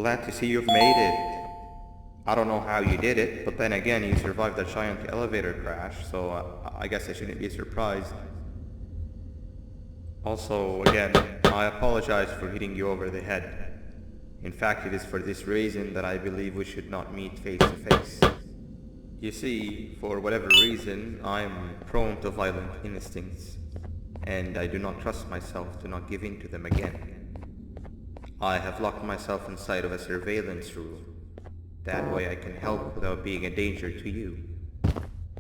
Glad to see you've made it. I don't know how you did it, but then again, you survived a giant elevator crash, so I guess I shouldn't be surprised. Also, again, I apologize for hitting you over the head. In fact, it is for this reason that I believe we should not meet face to face. You see, for whatever reason, I am prone to violent instincts, and I do not trust myself to not give in to them again. I have locked myself inside of a surveillance room. That way I can help without being a danger to you.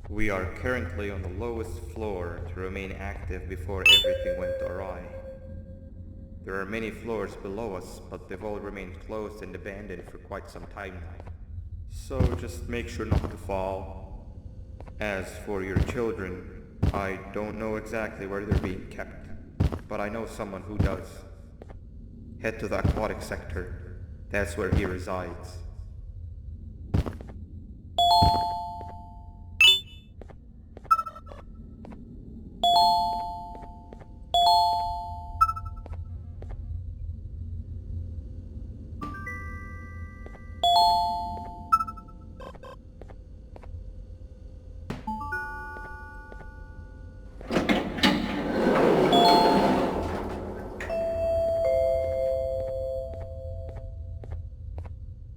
We are currently on the lowest floor to remain active before everything went awry. There are many floors below us, but they've all remained closed and abandoned for quite some time now. So just make sure not to fall. As for your children, I don't know exactly where they're being kept, but I know someone who does. Head to the Aquatic sector. That's where he resides.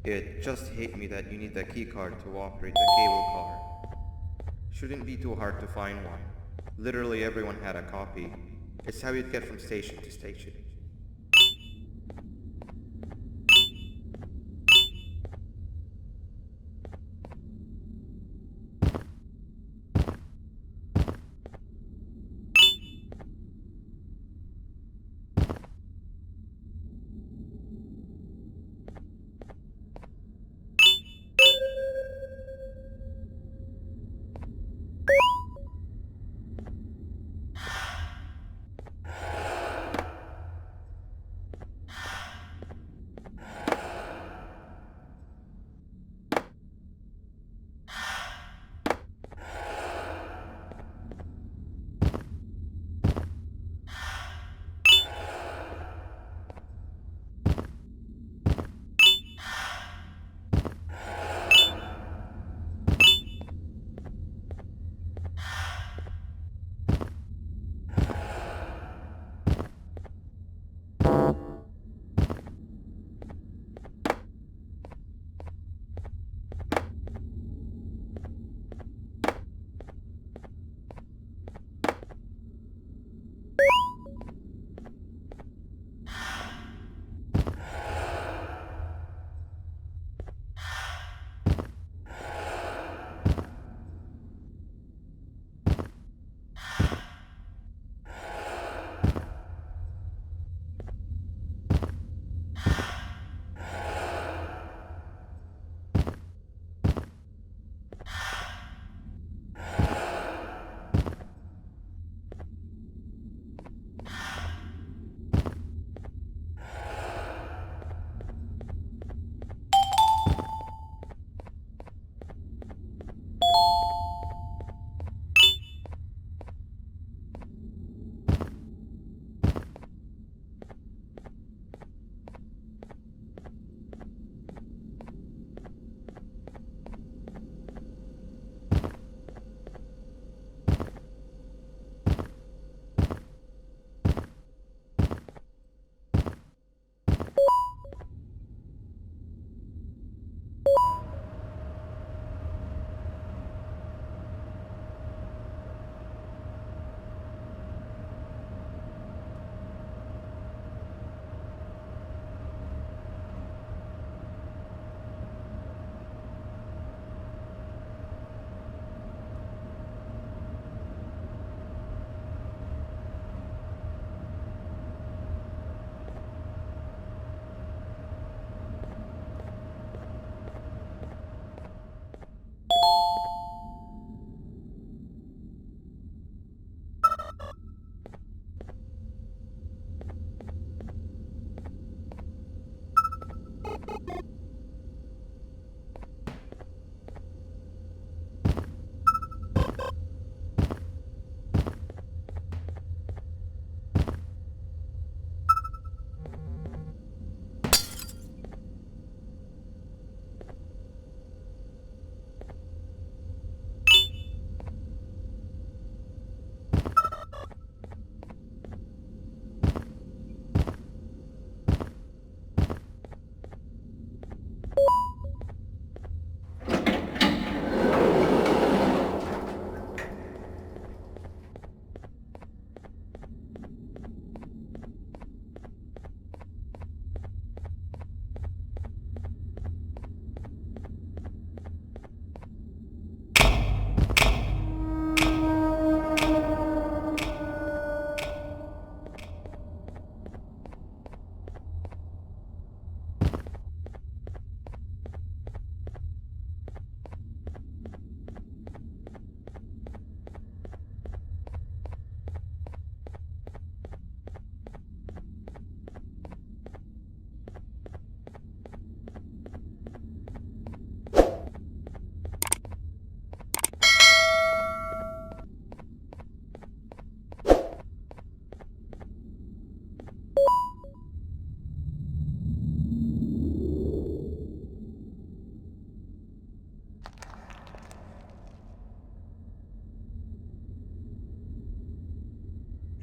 It just hit me that you need the keycard to operate the cable car. Shouldn't be too hard to find one. Literally everyone had a copy. It's how you'd get from station to station.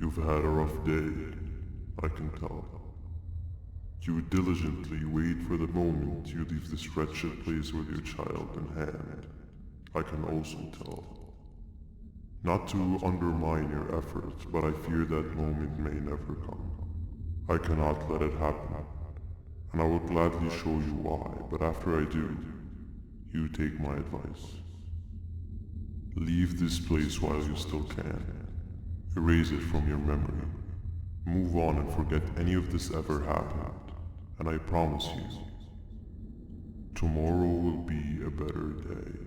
You've had a rough day, I can tell. You diligently wait for the moment you leave this wretched place with your child in hand. I can also tell. Not to undermine your efforts, but I fear that moment may never come. I cannot let it happen, and I will gladly show you why, but after I do, you take my advice. Leave this place while you still can. Erase it from your memory. Move on and forget any of this ever happened, and I promise you, tomorrow will be a better day.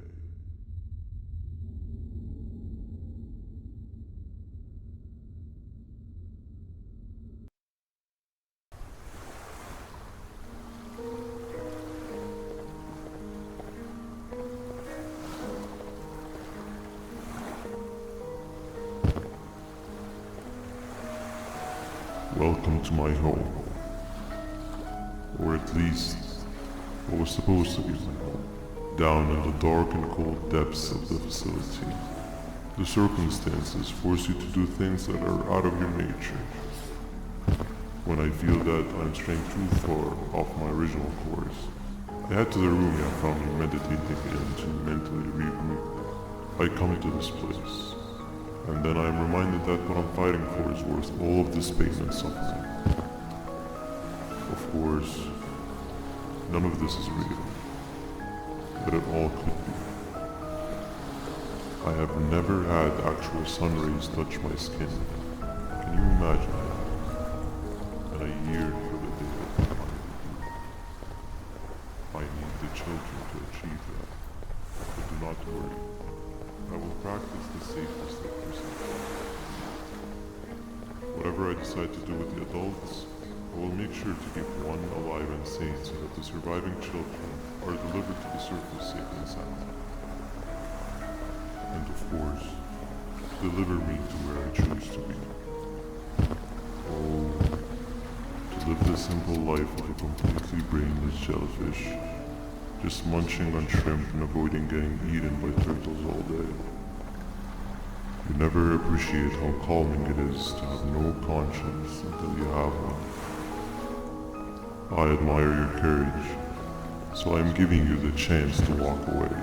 Welcome to my home. Or at least, what was supposed to be my home. Down in the dark and cold depths of the facility, the circumstances force you to do things that are out of your nature. When I feel that I'm straying too far off my original course, I head to the room you have found me meditating in to mentally regroup. I come to this place, and then I am reminded that what I'm fighting for is worth all of this pain and suffering. Of course, none of this is real, but it all could be. I have never had actual sun rays touch my skin. Can you imagine that? And I yearn for the day that will finally be. I need the children to achieve that. But do not worry. I will practice the safest of procedures. Whatever I decide to do with the adults, I will make sure to keep one alive and sane so that the surviving children are delivered to the surface safe and sound. And of course, deliver me to where I choose to be. Oh, to live the simple life of a completely brainless jellyfish, just munching on shrimp and avoiding getting eaten by turtles all day. You never appreciate how calming it is to have no conscience until you have one. I admire your courage, so I am giving you the chance to walk away.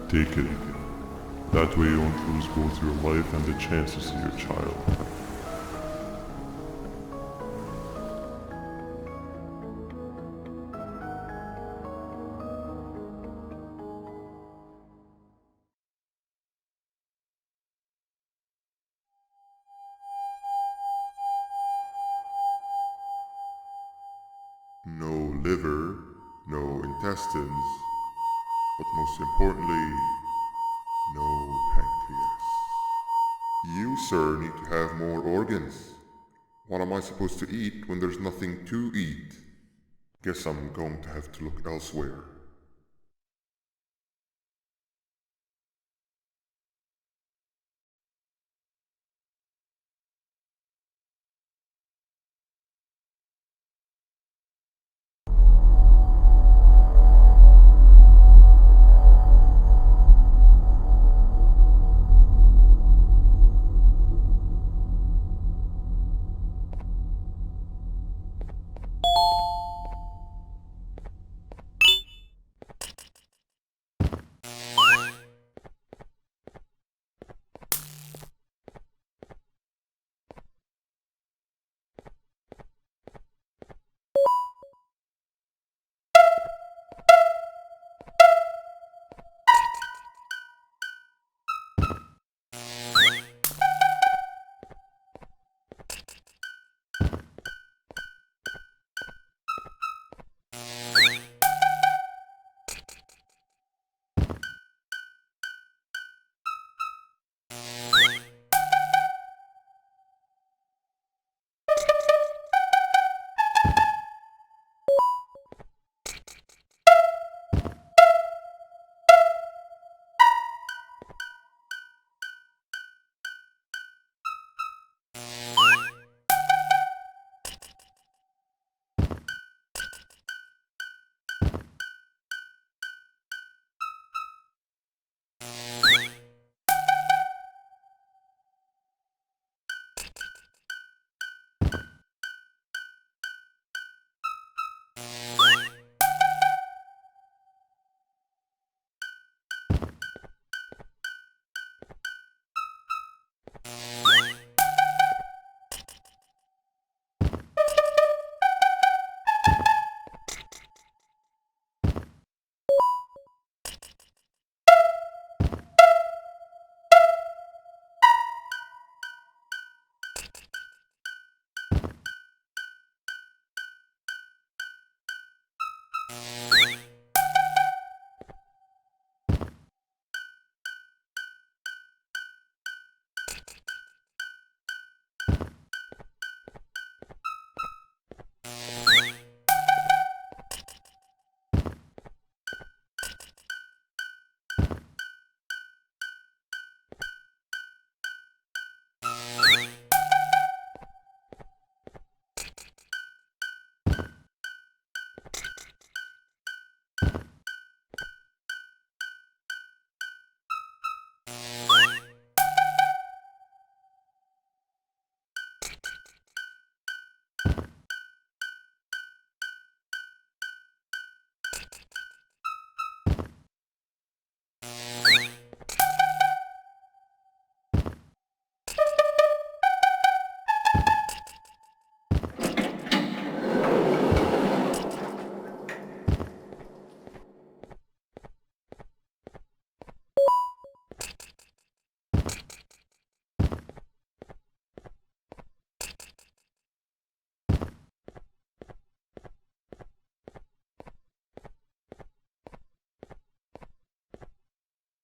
Take it. That way you won't lose both your life and the chance to see your child. No liver, no intestines, but most importantly, no pancreas. You, sir, need to have more organs. What am I supposed to eat when there's nothing to eat? Guess I'm going to have to look elsewhere.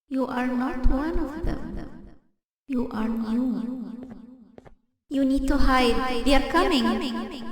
You are not one of them. You are new. You need to hide. They are coming.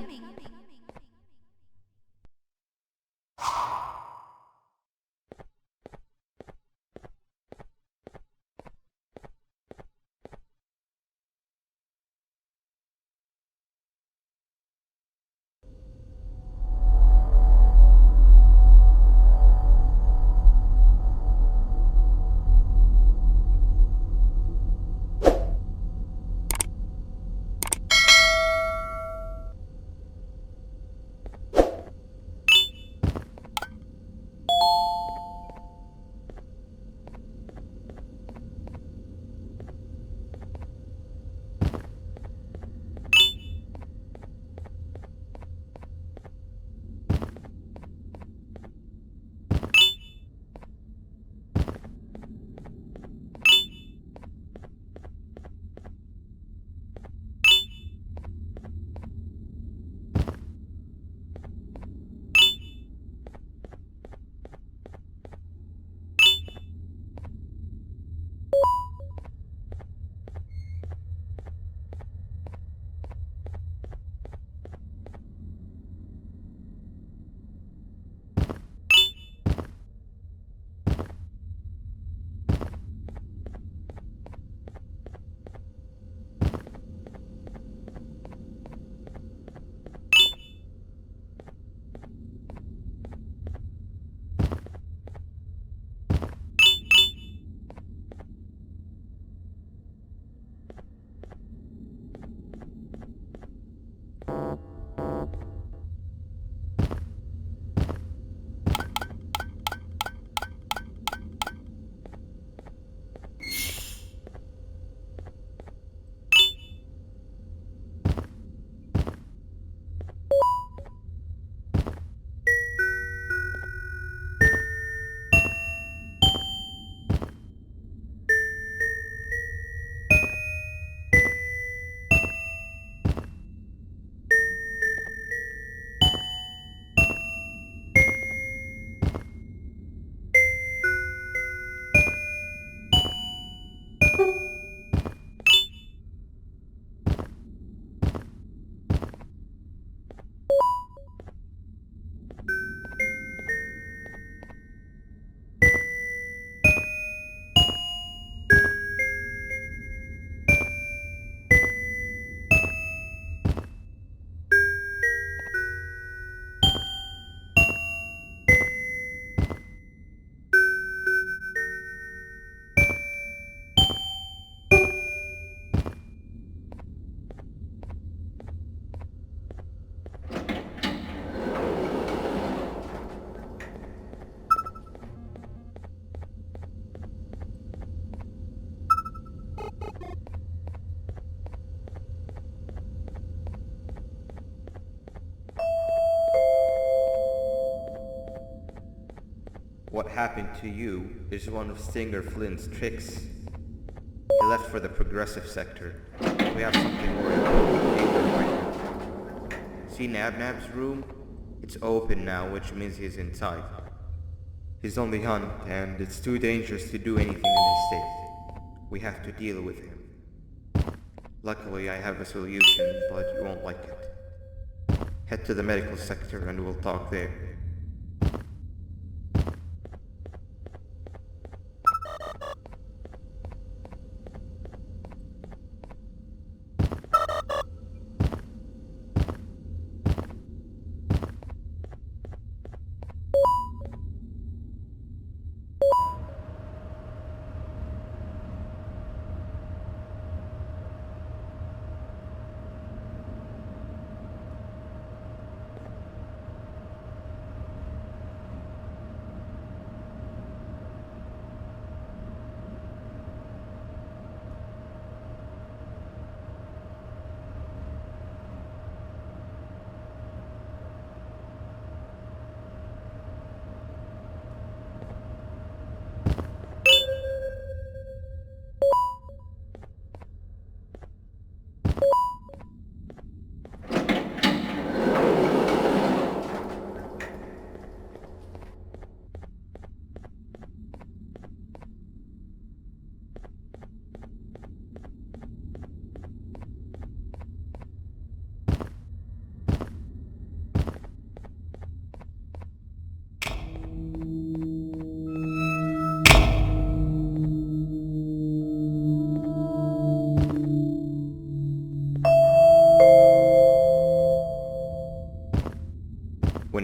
What happened to you is one of Stinger Flynn's tricks. He left for the progressive sector. We have something more important. See Nabnab's room? It's open now, which means he's inside. He's on the hunt, and it's too dangerous to do anything in his state. We have to deal with him. Luckily, I have a solution, but you won't like it. Head to the medical sector and we'll talk there.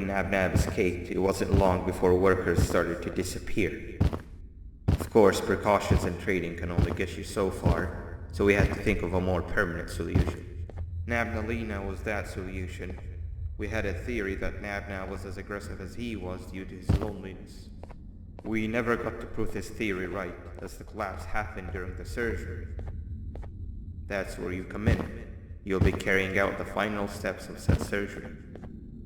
Nab escaped, it wasn't long before workers started to disappear. Of course, precautions and trading can only get you so far, so we had to think of a more permanent solution. Nabnalina was that solution. We had a theory that Nabna was as aggressive as he was due to his loneliness. We never got to prove this theory right, as the collapse happened during the surgery. That's where you come in. You'll be carrying out the final steps of said surgery.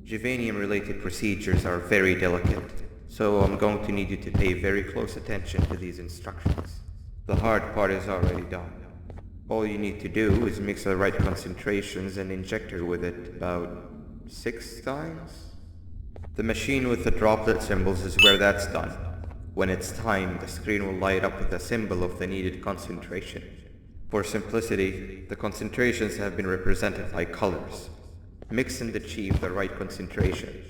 Juvenium-related procedures are very delicate, so I'm going to need you to pay very close attention to these instructions. The hard part is already done. All you need to do is mix the right concentrations and inject her with it about 6 times? The machine with the droplet symbols is where that's done. When it's time, the screen will light up with the symbol of the needed concentration. For simplicity, the concentrations have been represented by colors. Mix and achieve the right concentration,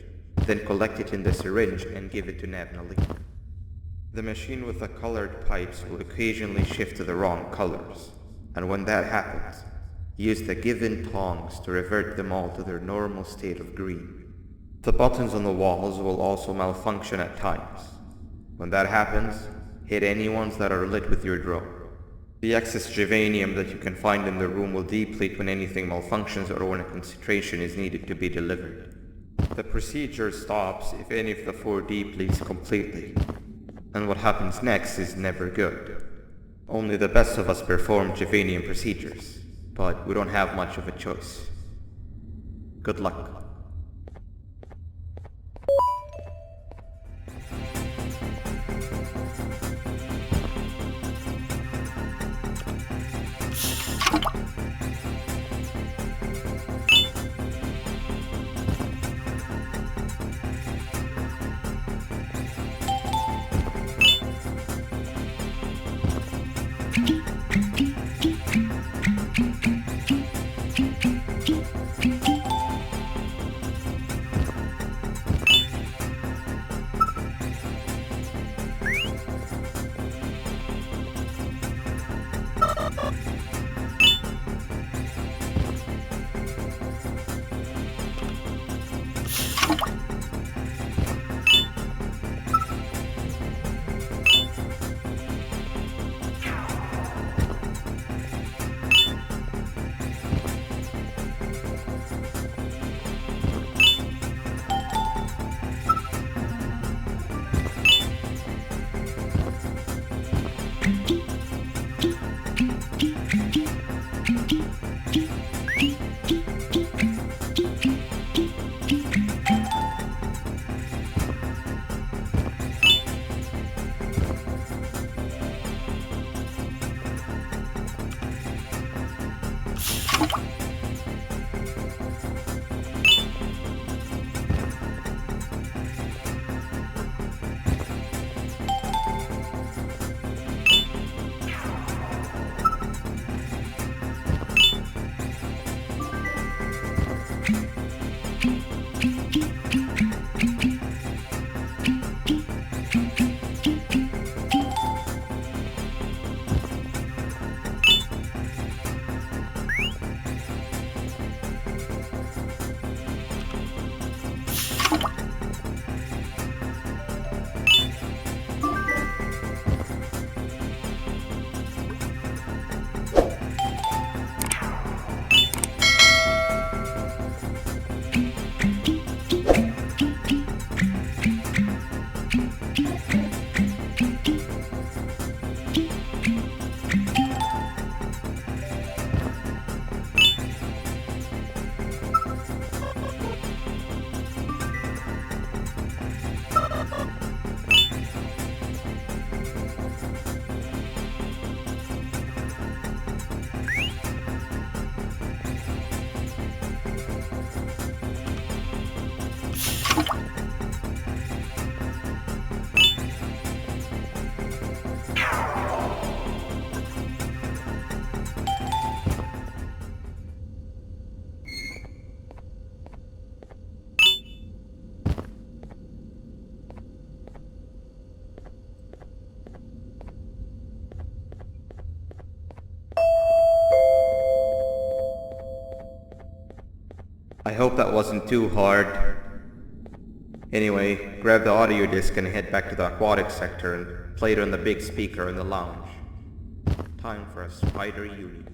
then collect it in the syringe and give it to Nabnali. The machine with the colored pipes will occasionally shift to the wrong colors, and when that happens, use the given tongs to revert them all to their normal state of green. The buttons on the walls will also malfunction at times. When that happens, hit any ones that are lit with your drone. The excess juvenium that you can find in the room will deplete when anything malfunctions or when a concentration is needed to be delivered. The procedure stops if any of the 4 depletes completely, and what happens next is never good. Only the best of us perform juvenium procedures, but we don't have much of a choice. Good luck. I hope that wasn't too hard. Anyway, grab the audio disc and head back to the aquatic sector and play it on the big speaker in the lounge. Time for a spider union.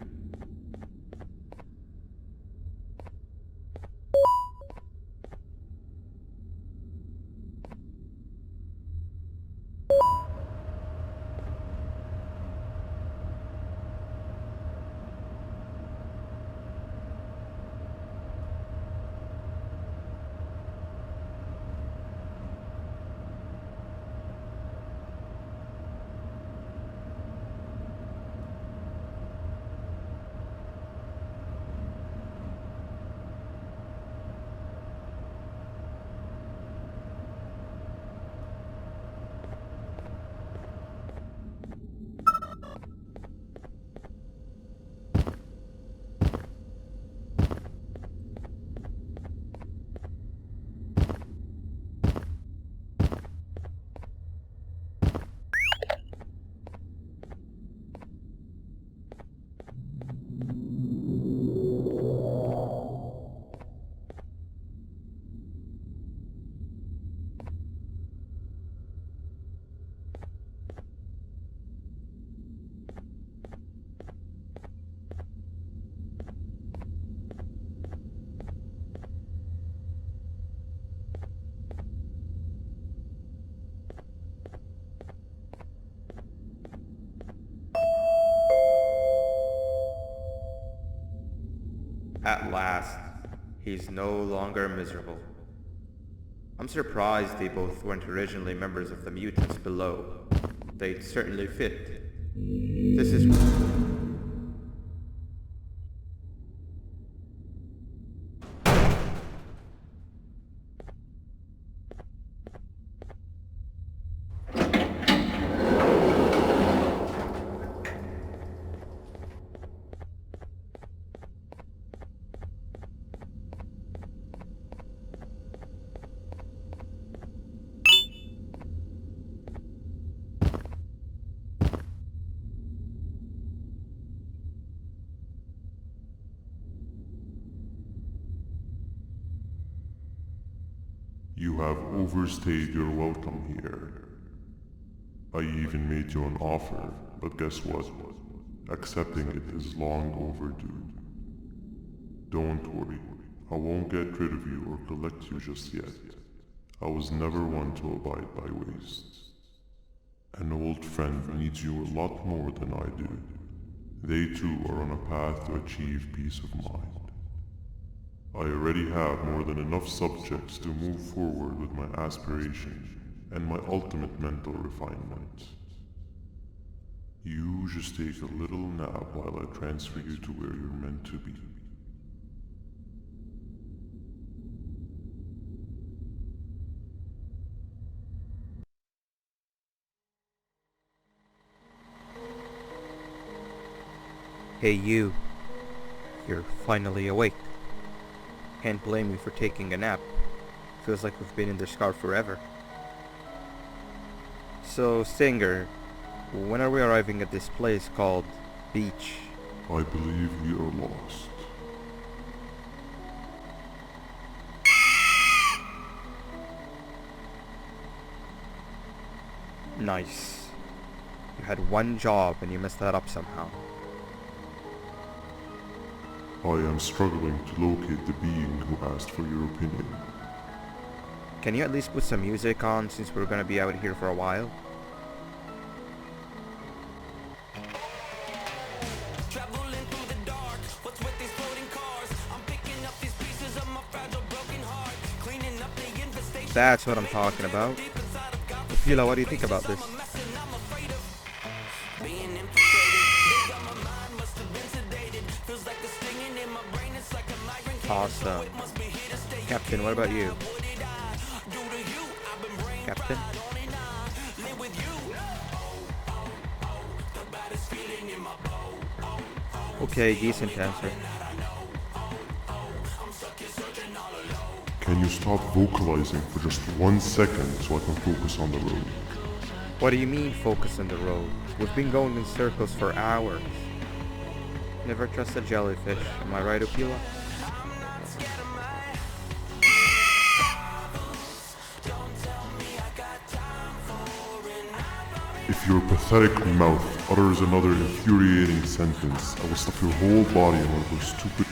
At last, he's no longer miserable. I'm surprised they both weren't originally members of the mutants below. They'd certainly fit. This is... You have overstayed your welcome here. I even made you an offer, but guess what? Accepting it is long overdue. Don't worry, I won't get rid of you or collect you just yet. I was never one to abide by waste. An old friend needs you a lot more than I do. They too are on a path to achieve peace of mind. I already have more than enough subjects to move forward with my aspiration and my ultimate mental refinement. You just take a little nap while I transfer you to where you're meant to be. Hey you. You're finally awake. Can't blame you for taking a nap. Feels like we've been in this car forever. So, Singer, when are we arriving at this place called Beach? I believe we are lost. Nice. You had one job and you messed that up somehow. I am struggling to locate the being who asked for your opinion. Can you at least put some music on since we're gonna be out here for a while? Traveling through the dark, what's with these floating cars? I'm picking up these pieces of my fragile broken heart, cleaning up the infestation. That's what I'm talking about. Pila, what do you think about this? Being infiltrated, they got my mind, must have been sedated. Feels like the stinging in my brain, it's like a migraine. Awesome. Captain, what about you? Captain? Okay, decent answer. Can you stop vocalizing for just 1 second so I can focus on the road? What do you mean focus on the road? We've been going in circles for hours. Never trust a jellyfish, am I right, Opila? your pathetic mouth utters another infuriating sentence, I will stuff your whole body in one of those stupid.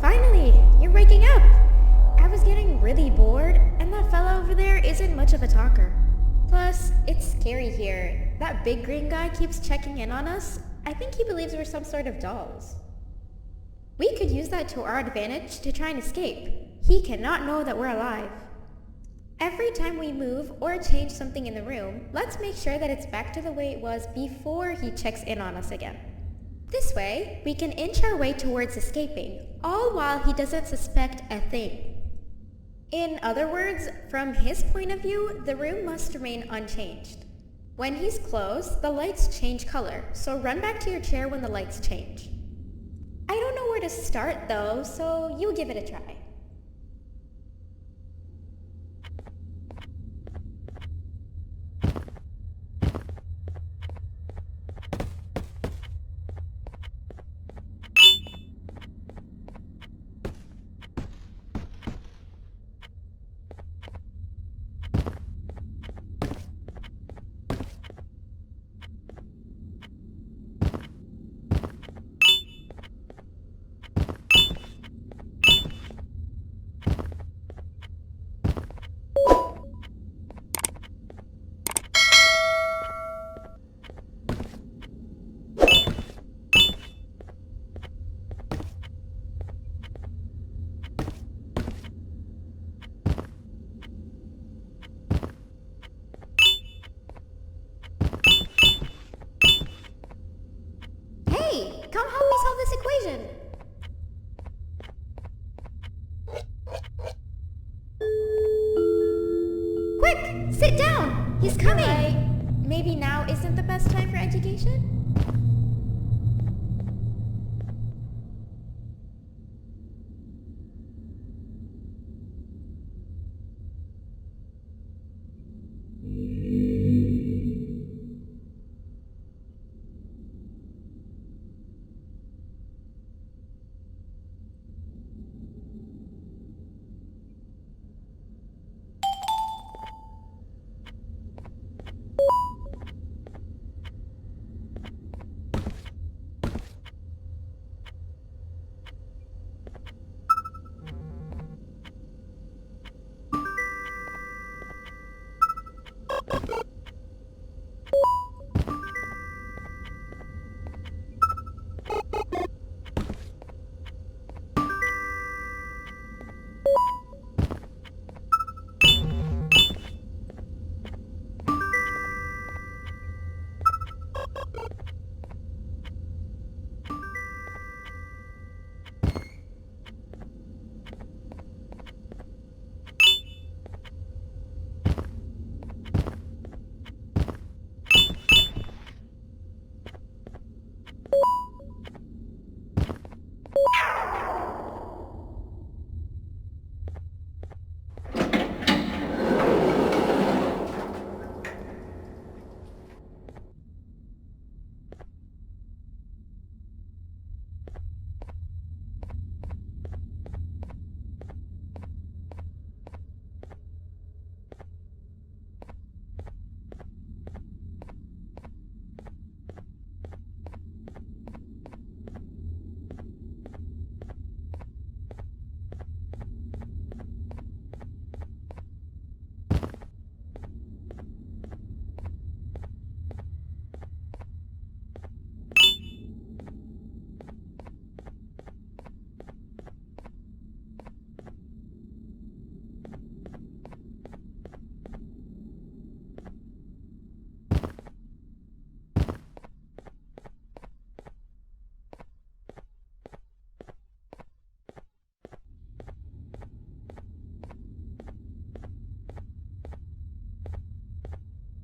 Finally, you're waking up! I was getting really bored, and that fella over there isn't much of a talker. Plus, it's scary here. That big green guy keeps checking in on us. I think he believes we're some sort of dolls. We could use that to our advantage to try and escape. He cannot know that we're alive. Every time we move or change something in the room, let's make sure that it's back to the way it was before he checks in on us again. This way, we can inch our way towards escaping, all while he doesn't suspect a thing. In other words, from his point of view, the room must remain unchanged. When he's close, the lights change color, so run back to your chair when the lights change. I don't know where to start though, so you give it a try. Come help me solve this equation! Quick! Sit down! He's coming! Right. Maybe now isn't the best time for education?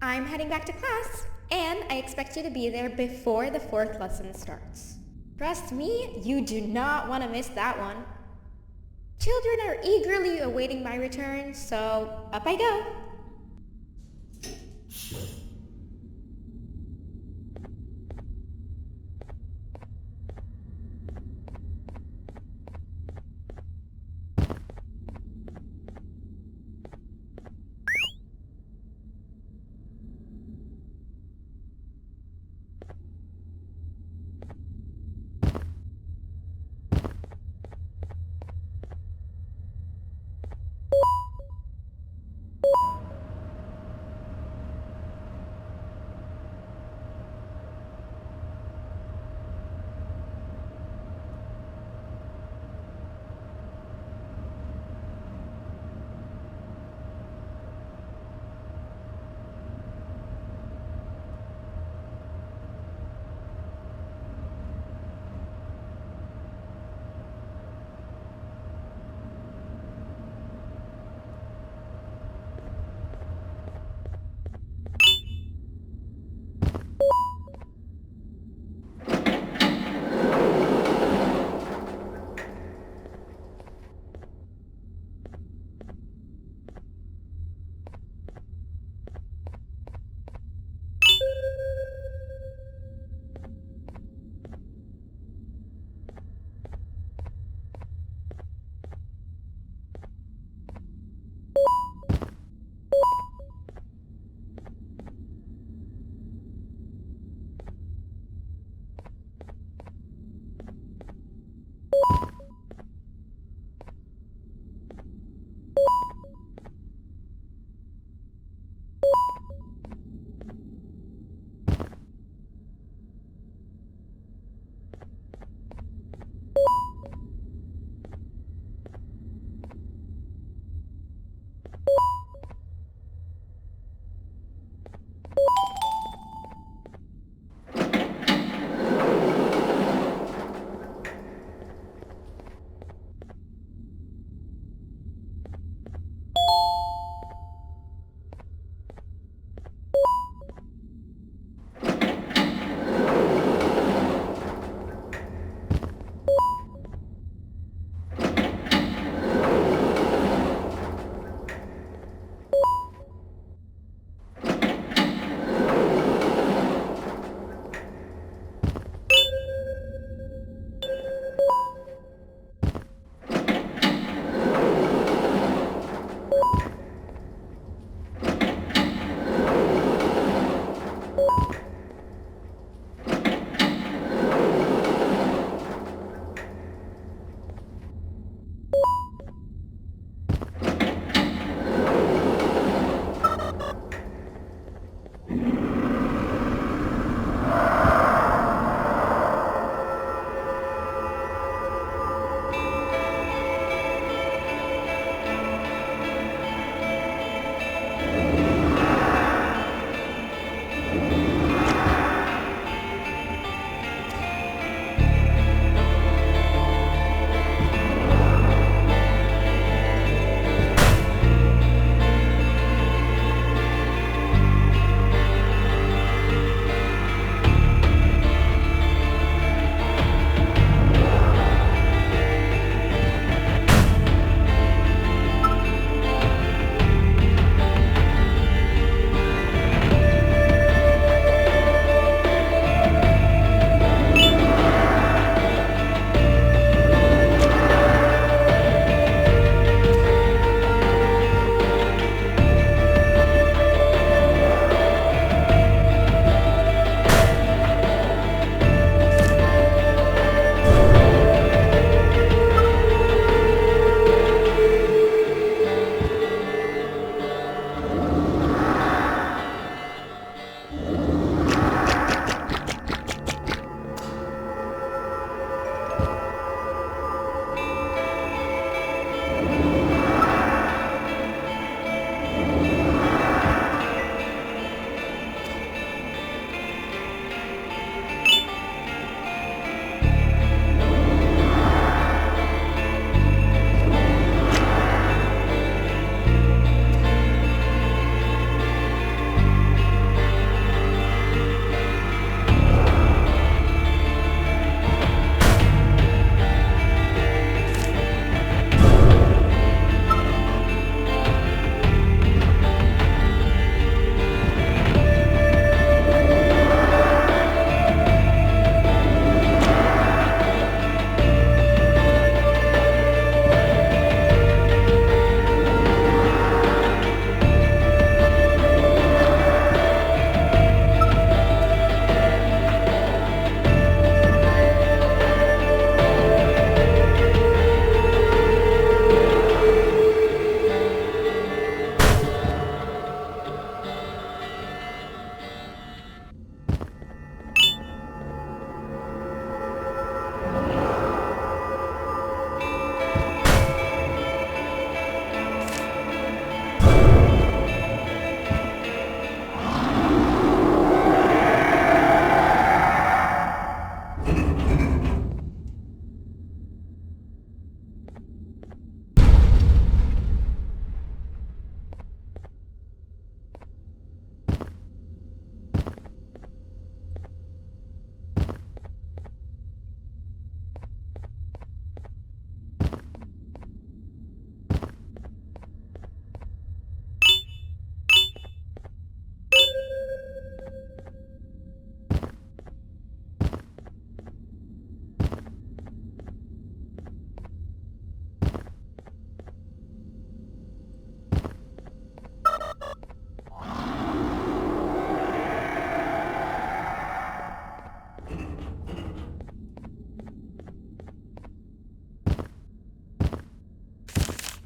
I'm heading back to class, and I expect you to be there before the 4th lesson starts. Trust me, you do not want to miss that one. Children are eagerly awaiting my return, so up I go.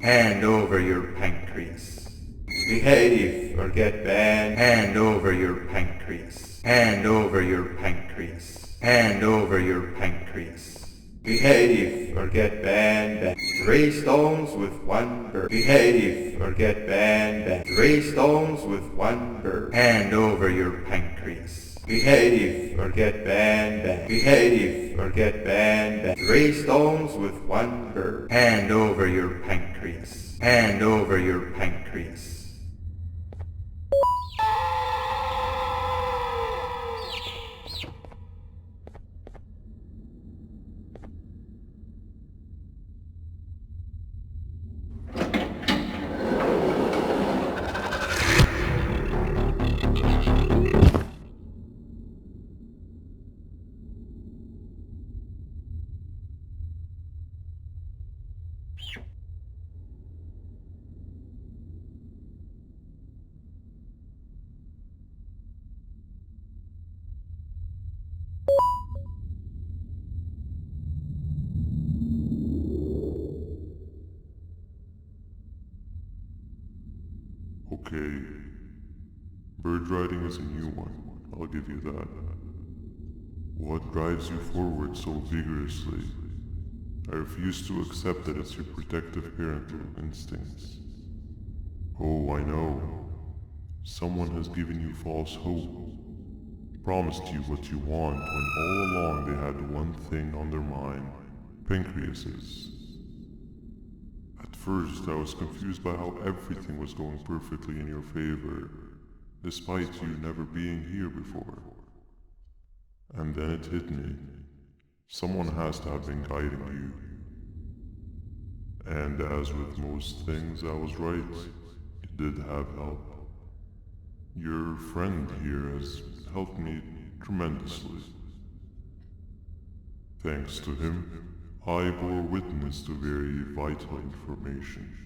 Hand over your pancreas. Behave or get banned. Hand over your pancreas. Hand over your pancreas. Hand over your pancreas. Behave or get banned. 3 stones with 1 bird. Behave or get banned. 3 stones with 1 bird. Hand over your pancreas. Behave or get banned. Behave or get banned. 3 stones with 1 bird. Hand over your pancreas. Hand over your pancreas. Okay. Bird riding is a new one, I'll give you that. What drives you forward so vigorously? I refuse to accept that it's your protective parental instincts. Oh, I know. Someone has given you false hope. Promised you what you want when all along they had one thing on their mind. Pancreases. At first, I was confused by how everything was going perfectly in your favor, despite you never being here before. And then it hit me. Someone has to have been guiding you. And as with most things, I was right. You did have help. Your friend here has helped me tremendously. Thanks to him, I bore witness to very vital information.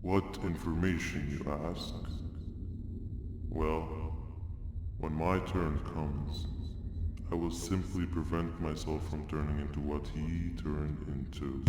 What information, you ask? Well, when my turn comes, I will simply prevent myself from turning into what he turned into.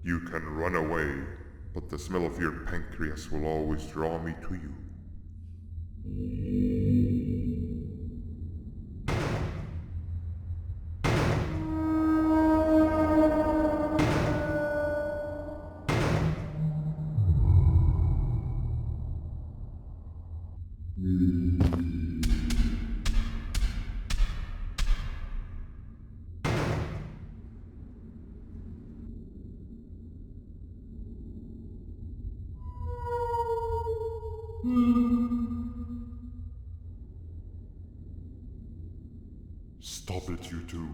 You can run away, but the smell of your pancreas will always draw me to you. Stop it, you two.